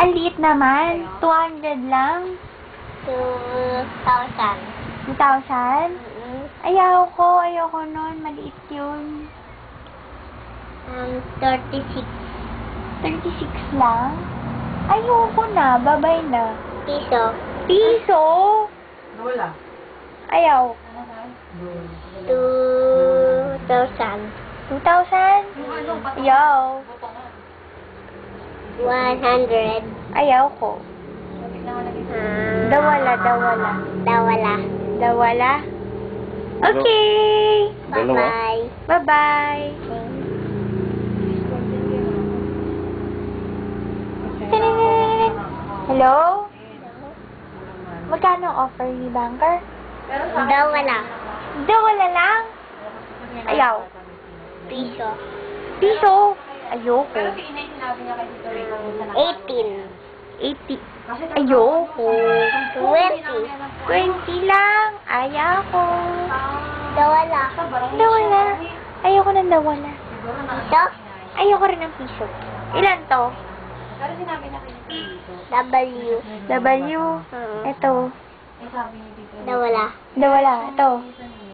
Ang liit naman. 200 lang. 2,000. 2,000? Ayoko nun. Maliit yun. 36 36 lang? Ayoko na. Babay na. piso. Piso? Wala. Ayaw. 2,000. 2,000? Ayaw. 100. Ayaw ko. Dawala. Dawala? Okay. Dalawa. Bye-bye. Bye-bye. Tadadad! Hello? Magkano ang offer ni banker? Dawala. Dawala lang? Ayaw. Piso. Piso? Ayoko. 18. 80. Ayoko. 20. 20 lang. Ayoko. Dawala. Dawala. Ayoko ng dawala. Piso. Ayoko rin ng piso. Ilan to? W. W. Ito. Dawala. Dawala. Ito.